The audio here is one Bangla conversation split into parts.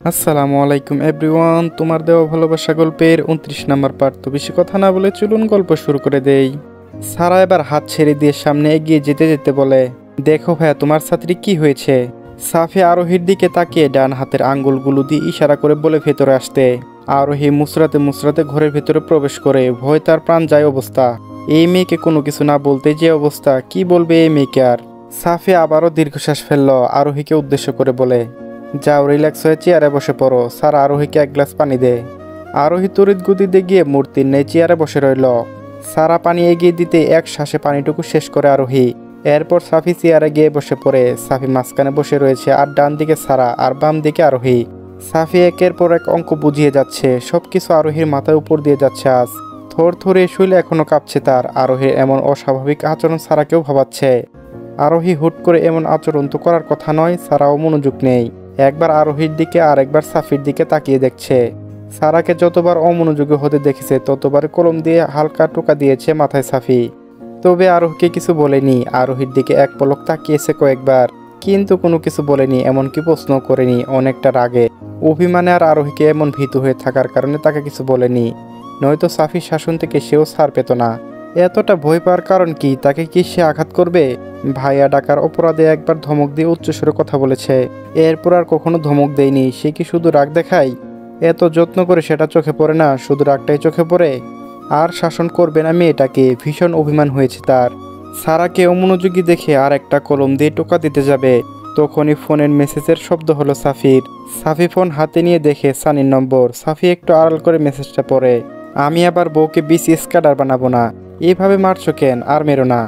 আসসালামু আলাইকুম এভরিওয়ান, তোমার দেওয়া ভালোবাসা গল্পের 29 নম্বর পার্ট। তো বেশি কথা না বলে চলুন গল্প শুরু করে দেই। সারা এবার হাত ছেড়ে দিয়ে সামনে এগিয়ে যেতে যেতে বলে, দেখো ভাইয়া, তোমার ছাত্রী কি হয়েছে? সাফি আরোহীর দিকে তাকিয়ে ডান হাতের আঙ্গুলগুলো দিয়ে ইশারা করে বলে ভেতরে আসতে। আরোহী মুচড়াতে মুচড়াতে ঘরের ভেতরে প্রবেশ করে। ভয় তার প্রাণ যায় অবস্থা। এই মেয়েকে কোনো কিছু না বলতে যে অবস্থা, কি বলবে এই মেয়েকে আর। সাফি আবারও দীর্ঘশ্বাস ফেলল, আরোহীকে উদ্দেশ্য করে বলে, যাও রিল্যাক্স হয়ে চেয়ারে বসে পড়ো। স্যার আরোহীকে এক গ্লাস পানি দে। আরোহী তড়িৎ গতিতে গিয়ে মূর্তির নেই চেয়ারে বসে রইল। সারা পানি এগিয়ে দিতে এক শ্বাসে পানিটুকু শেষ করে আরোহী। এরপর সাফি চেয়ারে গিয়ে বসে পড়ে। সাফি মাঝখানে বসে রয়েছে, আর ডান দিকে সারা আর বাম দিকে আরোহী। সাফি একের পর এক অঙ্ক বুঝিয়ে যাচ্ছে। সবকিছু আরোহীর মাথার উপর দিয়ে যাচ্ছে আজ। থর থরে শুইলে এখনো কাঁপছে তার। আরোহীর এমন অস্বাভাবিক আচরণ সারাকেও ভাবাচ্ছে। আরোহী হুট করে এমন আচরণ তো করার কথা নয়। সারাও মনোযোগ নেই। একবার আরোহীর দিকে আর একবার সাফির দিকে তাকিয়ে দেখছে। সারাকে যতবার অমনোযোগী হতে দেখেছে ততবার কলম দিয়ে হালকা টোকা দিয়েছে মাথায় সাফি। তবে আরোহীকে কিছু বলেনি। আরোহীর দিকে এক পলক তাকিয়েছে কয়েকবার, কিন্তু কোনো কিছু বলেনি, এমনকি প্রশ্ন করেনি। অনেকটা রাগে অভিমানে আর আরোহীকে এমন ভীতু হয়ে থাকার কারণে তাকে কিছু বলেনি। নয়তো সাফির শাসন থেকে সেও ছাড় পেত না। এতটা ভয় পাওয়ার কারণ কি? তাকে কি সে আঘাত করবে? ভাইয়া ডাকার অপরাধে একবার ধমক দিয়ে উচ্চস্বরে কথা বলেছে, এরপর আর কখনো ধমক দেয়নি। সে কি শুধু রাগ দেখায়? এত যত্ন করে সেটা চোখে পড়ে না, শুধু রাগটাই চোখে পড়ে। আর শাসন করবে না মেয়েটাকে, ভীষণ অভিমান হয়েছে তার। সারাকে অমনোযোগী দেখে আর একটা কলম দিয়ে টোকা দিতে যাবে, তখনই ফোনের মেসেজের শব্দ হলো সাফির। সাফি ফোন হাতে নিয়ে দেখে সানির নম্বর। সাফি একটু আড়াল করে মেসেজটা পড়ে, আমি আবার বউকে বিসিএস ক্যাডার বানাবো না। এভাবে মারছো কেন? আর মেরো না।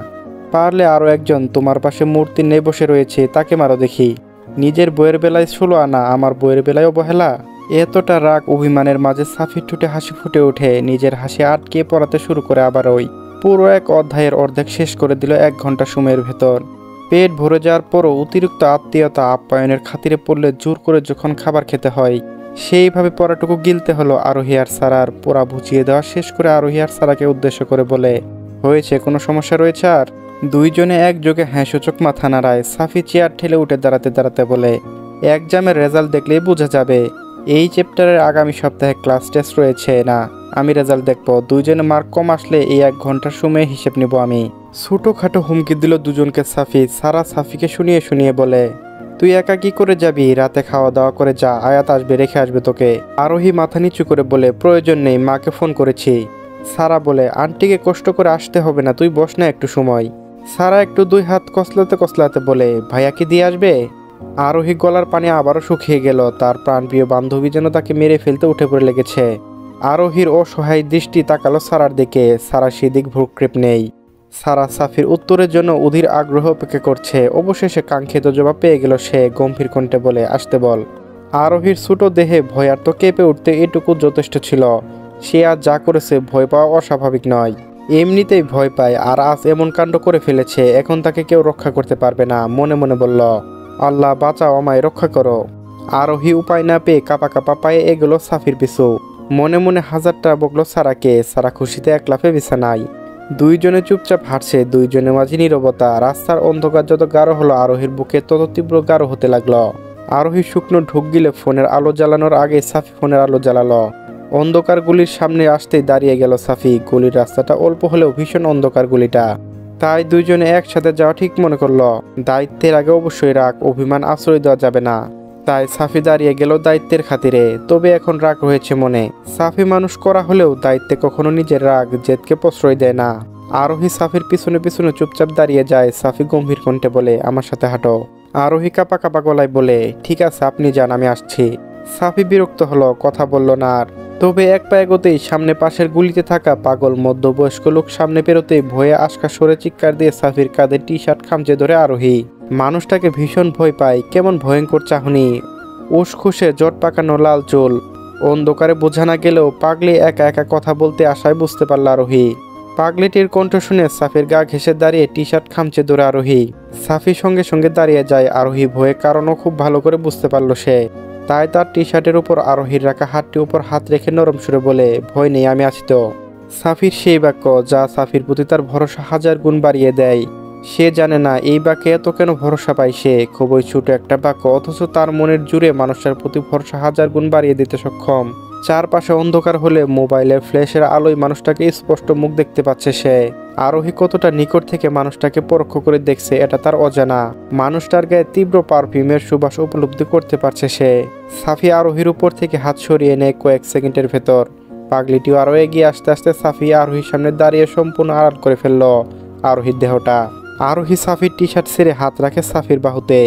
পারলে আরও একজন তোমার পাশে মূর্তি নিয়ে বসে রয়েছে, তাকে মারো দেখি। নিজের বইয়ের বেলায় 16 আনা, আমার বইয়ের বেলায় অবহেলা। এতটা রাগ অভিমানের মাঝে সাফির ঠোঁটে হাসি ফুটে ওঠে। নিজের হাসি আটকে পড়াতে শুরু করে আবার ওই পুরো এক অধ্যায়ের অর্ধেক শেষ করে দিল 1 ঘন্টা সময়ের ভেতর। পেট ভরে যাওয়ার পরও অতিরিক্ত আত্মীয়তা আপ্যায়নের খাতিরে পড়লে জোর করে যখন খাবার খেতে হয়, সেইভাবে পড়াটুকু গিলতে হলো আরোহী আর সারার। পোড়া বুঝিয়ে দেওয়া শেষ করে আরোহী আর সারাকে উদ্দেশ্য করে বলে, হয়েছে? কোনো সমস্যা রয়েছে? আর দুইজনে একযোগে হ্যাঁ সূচক মাথা নাড়ায়। সাফি চেয়ার ঠেলে উঠে দাঁড়াতে দাঁড়াতে বলে, এক্সামের রেজাল্ট দেখলেই বোঝা যাবে। এই চ্যাপ্টারের আগামী সপ্তাহে ক্লাস টেস্ট রয়েছে না, আমি রেজাল্ট দেখবো। দুইজনে মার্ক কম আসলে এই 1 ঘন্টার সময় হিসেব নিব আমি। ছোটোখাটো হুমকি দিল দুজনকে সাফি। সারা সাফিকে শুনিয়ে শুনিয়ে বলে, তুই একা কি করে যাবি? রাতে খাওয়া দাওয়া করে যা, আয়াত আসবে, রেখে আসবে তোকে। আরোহী মাথা নিচু করে বলে, প্রয়োজন নেই, মাকে ফোন করেছি। সারা বলে, আন্টিকে কষ্ট করে আসতে হবে না, তুই বস না একটু সময়। সারা একটু 2 হাত কসলাতে কসলাতে বলে, ভাইয়া কি দিয়ে আসবে? আরোহী গলার পানি আবারও শুকিয়ে গেল। তার প্রাণপ্রিয় বান্ধবী যেন তাকে মেরে ফেলতে উঠে পড়ে লেগেছে। আরোহীর অসহায় দৃষ্টি তাকালো সারার দিকে। সারা সেদিক ভ্রুক্ষেপ নেই। সারা সাফির উত্তরের জন্য অধীর আগ্রহ অপেক্ষা করছে। অবশেষে কাঙ্ক্ষিত জবাব পেয়ে গেল সে। গম্ভীর কণ্ঠে বলে, আসতে বল। আরোহীর ছোটো দেহে ভয়ার্ত কেঁপে উঠতে এটুকু যথেষ্ট ছিল। সে আজ যা করেছে ভয় পাওয়া অস্বাভাবিক নয়, এমনিতেই ভয় পায়। আর আজ এমন কাণ্ড করে ফেলেছে, এখন তাকে কেউ রক্ষা করতে পারবে না। মনে মনে বলল, আল্লাহ বাঁচাও, আমায় রক্ষা করো। আরোহী উপায় না পেয়ে কাপা কাপা পায়ে এগুলো সাফির পিছু। মনে মনে হাজারটা বকলো সারাকে। সারা খুশিতে এক লাফে বিছানায়। দুইজনে চুপচাপ হাঁটছে। দুইজনের মাঝে নীরবতা। রাস্তার অন্ধকার যত গাঢ় হলো আরোহীর বুকে তত তীব্র গাঢ় হতে লাগলো। আরোহী শুকনো ঢুক গিলে ফোনের আলো জ্বালানোর আগে সাফি ফোনের আলো জ্বালালো। অন্ধকার গুলির সামনে আসতেই দাঁড়িয়ে গেল সাফি। গলির রাস্তাটা অল্প হলেও ভীষণ অন্ধকার গুলিটা, তাই দুইজনে একসাথে যাওয়া ঠিক মনে করলো। দায়িত্বের আগে অবশ্যই রাগ অভিমান আশ্রয় দেওয়া যাবে না। তাই সাফি দাঁড়িয়ে গেল দায়িত্বের খাতিরে। তবে এখন রাগ রয়েছে মনে। সাফি মানুষ করা হলেও দায়িত্বে কখনো নিজের রাগ জেদকে প্রশ্রয় দেয় না। আরোহী সাফির পিছনে পিছনে চুপচাপ দাঁড়িয়ে যায়। সাফি গম্ভীর কণ্ঠে বলে, আমার সাথে হাঁটো। আরোহী কাপা কাপা গলায় বলে, ঠিক আছে আপনি যান, আমি আসছি। সাফি বিরক্ত হলো, কথা বলল না আর। তবে এক পা এগোতেই সামনে পাশের গুলিতে থাকা পাগল মধ্যবয়স্ক লোক সামনে পেরোতেই ভয়ে আশকা সরে চিৎকার দিয়ে সাফির কাঁধে টি শার্ট খামচে ধরে আরোহী। মানুষটাকে ভীষণ ভয় পায়। কেমন ভয়ঙ্কর চাহনি, উসখুসে জট পাকানো লাল চুল। অন্ধকারে বোঝা না গেলেও পাগলি একা একা কথা বলতে আসায় বুঝতে পারল আরোহী। পাগলিটির কণ্ঠ শুনে সাফির গা ঘেঁষে দাঁড়িয়ে টি শার্ট খামচে ধরে আরোহী। সাফির সঙ্গে সঙ্গে দাঁড়িয়ে যায়। আরোহী ভয়ে কারণও খুব ভালো করে বুঝতে পারল সে। তাই তার টি শার্টের উপর আরোহীর রাখা হাতটির উপর হাত রেখে নরম সুরে বলে, ভয় নেই, আমি আছি তো। সাফির সেই বাক্য যা সাফির প্রতি তার ভরসা 1000 গুণ বাড়িয়ে দেয়। সে জানে না এই বাক্যে এত কেন ভরসা পায় সে। খুবই ছোট একটা বাক্য, অথচ তার মনের জুড়ে মানুষটার প্রতি ভরসা হাজার গুণ বাড়িয়ে দিতে সক্ষম। চারপাশে অন্ধকার হলে মোবাইলের ফ্ল্যাশের আলোয় মানুষটাকে স্পষ্ট মুখ দেখতে পাচ্ছে সে। আরোহী কতটা নিকট থেকে মানুষটাকে পরোক্ষ করে দেখছে এটা তার অজানা। মানুষটার গায়ে তীব্র পারফিউমের সুবাস উপলব্ধি করতে পারছে সে। সাফি আরোহীর উপর থেকে হাত সরিয়ে নেয় কয়েক সেকেন্ডের ভেতর। পাগলিটিও আরো এগিয়ে আসতে আসতে সাফি আরোহীর সামনে দাঁড়িয়ে সম্পূর্ণ আড়াল করে ফেলল আরোহীর দেহটা। আরোহী সাফির টি শার্ট ছেড়ে হাত রাখে সাফির বাহুতে।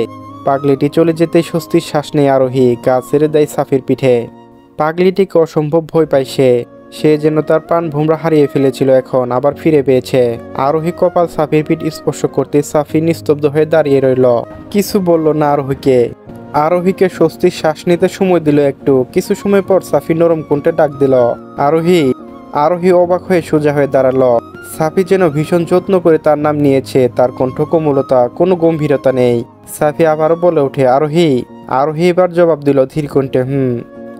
পাগলিটি চলে যেতেই স্বস্তির শ্বাস নেয় আরোহী, গা ছেড়ে দেয় সাফির পিঠে। পাগলিটিকে অসম্ভব ভয় পায় সে যেন তার প্রাণ ভোমরা হারিয়ে ফেলেছিল, এখন আবার ফিরে পেয়েছে। আরোহী কপাল সাফির পিঠ স্পর্শ করতে সাফি নিস্তব্ধ হয়ে দাঁড়িয়ে রইল, কিছু বলল না আরোহীকে স্বস্তির শ্বাস নিতে সময় দিল একটু। কিছু সময় পর সাফি নরম কণ্ঠে ডাক দিল, আরোহী অবাক হয়ে সোজা হয়ে দাঁড়ালো। সাফি যেন ভীষণ যত্ন করে তার নাম নিয়েছে, তার কণ্ঠ কোমলতা, কোনো গম্ভীরতা নেই। সাফি আবারও বলে ওঠে, আরোহী এবার জবাব দিল ধীর কণ্ঠে,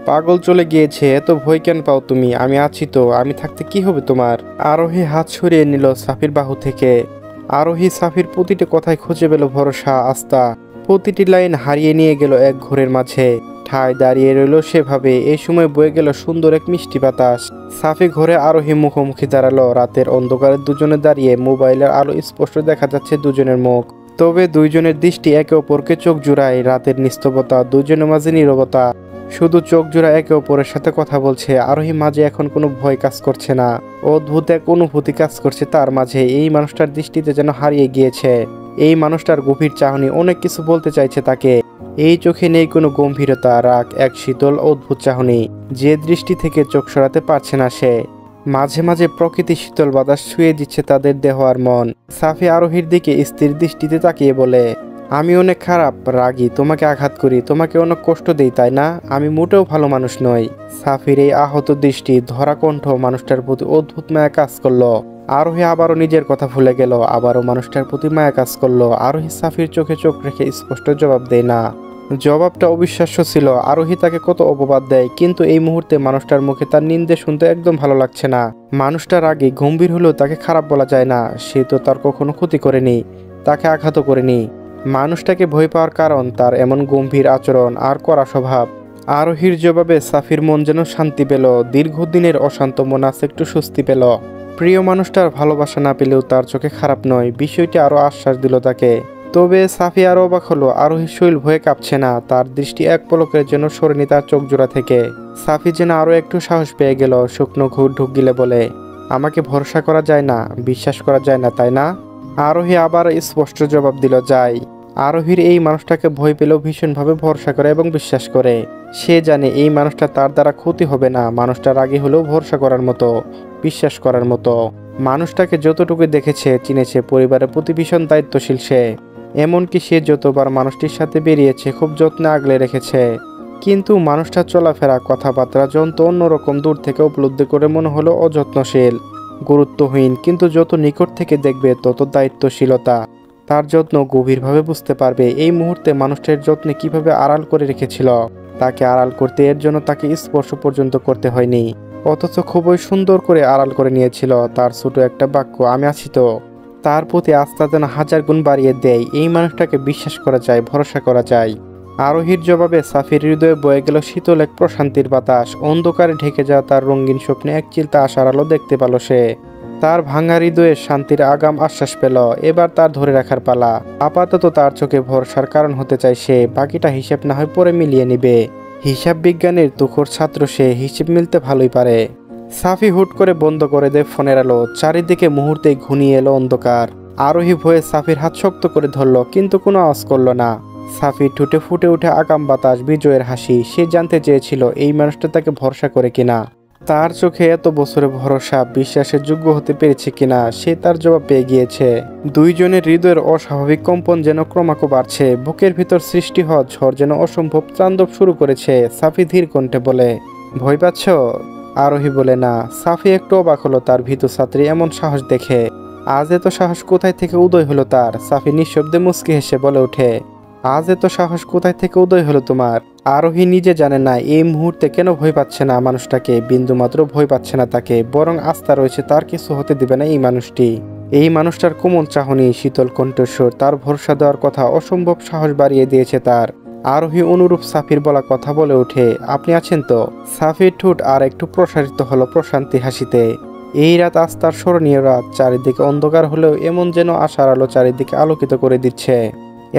পাগল চলে গিয়েছে, এত ভয় কেন পাও তুমি? আমি আছি তো, আমি থাকতে কি হবে তোমার? আরোহী হাত সরিয়ে নিল সাফির বাহু থেকে। আরোহী সাফির প্রতিটি কথায় খুঁজে পেল ভরসা, আস্থা। প্রতিটি লাইন হারিয়ে নিয়ে গেল এক ঘোরের মাঝে। ঠায় দাঁড়িয়ে রইল সেভাবে। এই সময় বয়ে গেল সুন্দর এক মিষ্টি বাতাস। সাফি ঘরে আরোহী মুখোমুখি দাঁড়ালো। রাতের অন্ধকারে দুজনে দাঁড়িয়ে, মোবাইলের আলো স্পষ্ট দেখা যাচ্ছে দুজনের মুখ। তবে দুইজনের দৃষ্টি একে অপরকে চোখ জুড়ায়। রাতের নিস্তবতা, দুজনের মাঝে নীরবতা। শুধু চোখ জোড়া একে অপরের সাথে কথা বলছে। আরোহী মাঝে এখন কোনো ভয় কাজ করছে না, অদ্ভুত এক অনুভূতি কাজ করছে তার মাঝে। এই মানুষটার দৃষ্টিতে যেন হারিয়ে গিয়েছে। এই মানুষটার গভীর চাহনি অনেক কিছু বলতে চাইছে তাকে। এই চোখে নেই কোনো গম্ভীরতা, রাগ, এক শীতল অদ্ভুত চাহনি, যে দৃষ্টি থেকে চোখ সরাতে পারছে না সে। মাঝে মাঝে প্রকৃতি শীতল বাতাস ছুঁয়ে দিচ্ছে তাদের দেহ আর মন। সাফি আরোহীর দিকে স্থির দৃষ্টিতে তাকিয়ে বলে, আমি অনেক খারাপ, রাগী, তোমাকে আঘাত করি, তোমাকে অনেক কষ্ট দেই, তাই না? আমি মোটেও ভালো মানুষ নই। সাফির এই আহত দৃষ্টি, ধরা কণ্ঠ মানুষটার প্রতি অদ্ভুত মায়া কাজ করলো। আরোহী আবারও নিজের কথা ভুলে গেল, আবারও মানুষটার প্রতি মায়া কাজ করলো। আরোহী সাফির চোখে চোখ রেখে স্পষ্ট জবাব দেয় না। জবাবটা অবিশ্বাস্য ছিল। আরোহী তাকে কত অপবাদ দেয়, কিন্তু এই মুহূর্তে মানুষটার মুখে তার নিন্দে শুনতে একদম ভালো লাগছে না। মানুষটার আগে গম্ভীর হলেও তাকে খারাপ বলা যায় না। সে তো তার কখনো ক্ষতি করেনি, তাকে আঘাতও করেনি। মানুষটাকে ভয় পাওয়ার কারণ তার এমন গম্ভীর আচরণ আর কড়া স্বভাব। আরোহীর জবাবে সাফির মন যেন শান্তি পেল। দীর্ঘদিনের অশান্ত মন আজ একটু স্বস্তি পেল। প্রিয় মানুষটার ভালোবাসা না পেলেও তার চোখে খারাপ নয়, বিষয়টি আরো আশ্বাস দিল তাকে। তবে সাফি আরো অবাক হলো, আরোহীর শরীর ভয়ে কাঁপছে না। তার দৃষ্টি এক পলকের জন্য সরেনি তার চোখ জোড়া থেকে। সাফি যেন আরো একটু সাহস পেয়ে গেল। শুকনো ঘুর ঢুক গিলে বলে, আমাকে ভরসা করা যায় না, বিশ্বাস করা যায় না, তাই না? আরোহী আবার স্পষ্ট জবাব দিল, যাই। আরোহীর এই মানুষটাকে ভয় পেলেও ভীষণভাবে ভরসা করে এবং বিশ্বাস করে। সে জানে এই মানুষটা তার দ্বারা ক্ষতি হবে না। মানুষটা রাগী হলেও ভরসা করার মতো, বিশ্বাস করার মতো। মানুষটাকে যতটুকু দেখেছে, চিনেছে, পরিবারের প্রতি ভীষণ দায়িত্বশীল সে। এমনকি সে যতবার মানুষটির সাথে বেরিয়েছে খুব যত্নে আগলে রেখেছে। কিন্তু মানুষটার চলাফেরা, কথাবার্তা যত অন্যরকম, দূর থেকে উপলব্ধি করে মনে হলো অযত্নশীল, গুরুত্বহীন। কিন্তু যত নিকট থেকে দেখবে তত দায়িত্বশীলতা, তার যত্ন গভীরভাবে বুঝতে পারবে। এই মুহূর্তে মানুষটার যত্নে কিভাবে আড়াল করে রেখেছিল। তাকে আড়াল করতে এর জন্য তাকে স্পর্শ পর্যন্ত করতে হয়নি, অথচ খুবই সুন্দর করে আড়াল করে নিয়েছিল। তার ছোট একটা বাক্য, আমি আছি তো, তার প্রতি আস্থা যেন হাজার গুণ বাড়িয়ে দেয়। এই মানুষটাকে বিশ্বাস করা যায়, ভরসা করা যায়। আরোহীর জবাবে সাফির হৃদয়ে বয়ে গেল শীতল এক প্রশান্তির বাতাস। অন্ধকারে ঢেকে যাওয়া তার রঙিন স্বপ্নে এক চিলতা আশার আলো দেখতে পেল সে। তার ভাঙা হৃদয়ে শান্তির আগাম আশ্বাস পেল। এবার তার ধরে রাখার পালা। আপাতত তার চোখে ভরসার কারণ হতে চাই সে। বাকিটা হিসেব না হয় পরে মিলিয়ে নিবে। হিসাব বিজ্ঞানের তুখোর ছাত্র সে, হিসেব মিলতে ভালোই পারে। সাফি হুট করে বন্ধ করে দেয় ফোনের আলো। চারিদিকে মুহূর্তেই ঘনিয়ে এলো অন্ধকার। আরোহী ভয়ে সাফির হাত শক্ত করে ধরল, কিন্তু কোনো আওয়াজ করল না। সাফির ঠোঁটে ফুটে উঠে আগাম বাতাস, বিজয়ের হাসি। সে জানতে চেয়েছিল এই মানুষটা তাকে ভরসা করে কিনা, তার চোখে এত বছরে ভরসা, বিশ্বাসের যোগ্য হতে পেরেছে কিনা। সে তার জবাব পেয়ে গিয়েছে। দুইজনের হৃদয়ের অস্বাভাবিক কম্পন যেন ক্রমাগত বাড়ছে। বুকের ভিতর সৃষ্টি হওয়া ঝড় যেন অসম্ভব তাণ্ডব শুরু করেছে। সাফি ধীর কণ্ঠে বলে, ভয় পাচ্ছ? আরোহী বলে, না। সাফি একটু অবাক হলো তার ভীতু ছাত্রী এমন সাহস দেখে। আজ এত সাহস কোথায় থেকে উদয় হলো তার? সাফি নিঃশব্দে মুচকি হেসে বলে ওঠে, আজ এত সাহস কোথায় থেকে উদয় হলো তোমার? আরোহী নিজে জানে না এই মুহূর্তে কেন ভয় পাচ্ছে না মানুষটাকে, বিন্দুমাত্র ভয় পাচ্ছে না তাকে, বরং আস্থা রয়েছে তার কিছু হতে দিবে না এই মানুষটি। এই মানুষটার কোমল চাহনি, শীতল কণ্ঠস্বর, তার ভরসা দেওয়ার কথা অসম্ভব সাহস বাড়িয়ে দিয়েছে তার। আরোহী অনুরূপ সাফির বলা কথা বলে ওঠে, আপনি আছেন তো? সাফির ঠোঁট আর একটু প্রসারিত হলো প্রশান্তি হাসিতে। এই রাত আস্থার স্মরণীয় রাত, চারিদিকে অন্ধকার হলেও এমন যেন আশার আলো চারিদিকে আলোকিত করে দিচ্ছে।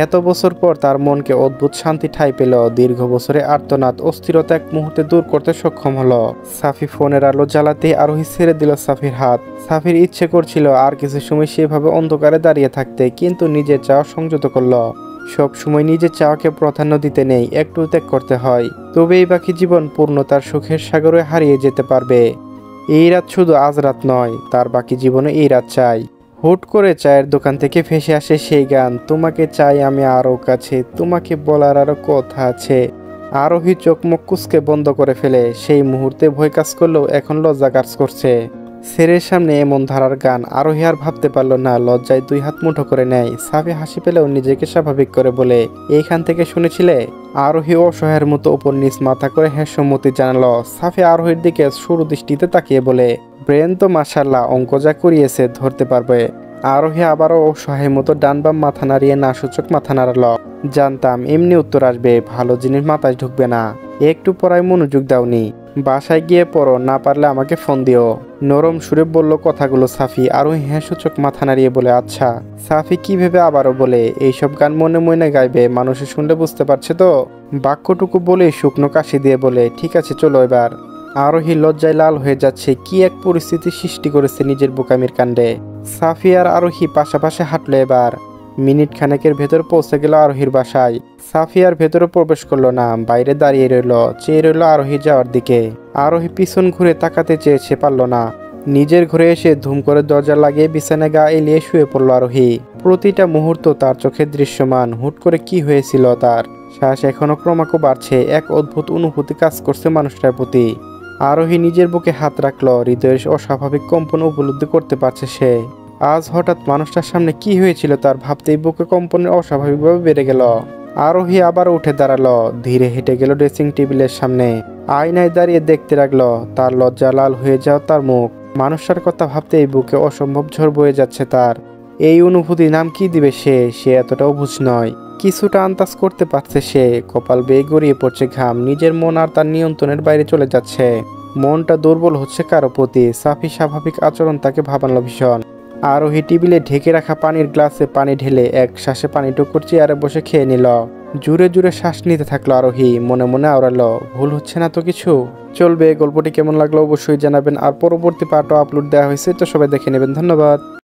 এত বছর পর তার মনকে অদ্ভুত শান্তি ঠাঁই পেল, দীর্ঘ বছরে আর্তনাদ অস্থিরতা এক মুহূর্তে দূর করতে সক্ষম হলো। সাফি ফোনের আলো জ্বালাতে আরোহী ছেড়ে দিল সাফির হাত। সাফির ইচ্ছে করছিল আর কিছু সময় সেভাবে অন্ধকারে দাঁড়িয়ে থাকতে, কিন্তু নিজের চাওয়া সংযত করল। সব সময় নিজের চাওয়াকে প্রাধান্য দিতে নেই, একটু ত্যাগ করতে হয়, তবেই বাকি জীবন পূর্ণতার সুখের সাগরে হারিয়ে যেতে পারবে। এই রাত শুধু আজ রাত নয়, তার বাকি জীবনে এই রাত চাই। হুট করে চায়ের দোকান থেকে ভেসে আসে সেই গান, তোমাকে চাই আমি আরও কাছে, তোমাকে বলার আরও কথা আছে। আরোহী চোখ মুখ কুঁচকে বন্ধ করে ফেলে। সেই মুহূর্তে ভয় কাজ করলেও এখন লজ্জা কাজ করছে। ছেলের সামনে এমন ধারার গান আরোহী আর ভাবতে পারল না, লজ্জায় দুই হাত মুঠো করে নেয়। সাফি হাসি পেলেও নিজেকে স্বাভাবিক করে বলে, এইখান থেকে শুনেছিলে? আরোহী অসহায়ের মতো উপর নিচ মাথা করে হ্যাঁ সম্মতি জানালো। সাফি আরোহীর দিকে সরু দৃষ্টিতে তাকিয়ে বলে, ব্রেন তো মাশাআল্লাহ, অঙ্ক যা করিয়েছে ধরতে পারবে। আরোহী আবারও অসহায় মতো ডান বাম মাথা নাড়িয়ে না সূচক মাথা নাড়ালো। জানতাম এমনি উত্তর আসবে, ভালো জিনিস মাথায় ঢুকবে না। একটু পড়ায় মনোযোগ দাওনি, বাসায় গিয়ে পড়ো, না পারলে আমাকে ফোন দিও। নরম সুরে বলল কথাগুলো সাফি। আরোহী হ্যাঁ সূচক মাথা নাড়িয়ে বলে, আচ্ছা। সাফি কি ভেবে আবারও বলে, এইসব গান মনে মনে গাইবে, মানুষে শুনলে বুঝতে পারছে তো? বাক্যটুকু বলে শুকনো কাশি দিয়ে বলে, ঠিক আছে চলো এবার। আরোহী লজ্জায় লাল হয়ে যাচ্ছে, কি এক পরিস্থিতি সৃষ্টি করেছে নিজের বোকামির কাণ্ডে। সাফি আর আরোহী পাশাপাশি হাঁটলো এবার। মিনিট খানেকের ভেতর পৌঁছে গেল আরোহীর বাসায়। সাফি আর ভেতরে প্রবেশ করলো না, বাইরে দাঁড়িয়ে রইল, চেয়ে রইল আরোহী যাওয়ার দিকে। আরোহী পিছন ঘুরে তাকাতে চেয়েছে, পারল না। নিজের ঘরে এসে ধুম করে দরজা লাগিয়ে বিছানায় গা এলিয়ে শুয়ে পড়ল আরোহী। প্রতিটা মুহূর্ত তার চোখে দৃশ্যমান। হুট করে কি হয়েছিল তার? শ্বাস এখনো ক্রমাগত বাড়ছে, এক অদ্ভুত অনুভূতি কাজ করছে মানুষটার প্রতি। আরোহী নিজের বুকে হাত রাখলো, হৃদয়ের অস্বাভাবিক কম্পন উপলব্ধি করতে পারছে সে। আজ হঠাৎ মানুষটার সামনে কি হয়েছিল তার ভাবতেই বুকে কম্পনের অস্বাভাবিকভাবে বেড়ে গেল। আরোহী আবার উঠে দাঁড়ালো, ধীরে হেঁটে গেল ড্রেসিং টেবিলের সামনে। আয়নায় দাঁড়িয়ে দেখতে লাগলো তার লজ্জা লাল হয়ে যাওয়া তার মুখ। মানুষটার কথা ভাবতেই বুকে অসম্ভব ঝড় বয়ে যাচ্ছে তার। এই অনুভূতি নাম কি দিবে সে এতটাও বুঝ নয়। কিছুটা আন্দাজ করতে পারছে সে। কপাল বেয়ে গড়িয়ে পড়ছে ঘাম, নিজের মন আর তার নিয়ন্ত্রণের বাইরে চলে যাচ্ছে। মনটা দুর্বল হচ্ছে কারো প্রতি। সাফি স্বাভাবিক আচরণ তাকে ভাবালো ভীষণ। আরোহী টেবিলে ঢেকে রাখা পানির গ্লাসে পানি ঢেলে এক শ্বাসে পানিটুকুর চেয়ারে বসে খেয়ে নিল। জুড়ে জুড়ে শ্বাস নিতে থাকলো আরোহী, মনে মনে আওড়ালো, ভুল হচ্ছে না তো কিছু? চলবে। গল্পটি কেমন লাগলো অবশ্যই জানাবেন। আর পরবর্তী পার্টও আপলোড দেওয়া হয়েছে, তো সবাই দেখে নেবেন। ধন্যবাদ।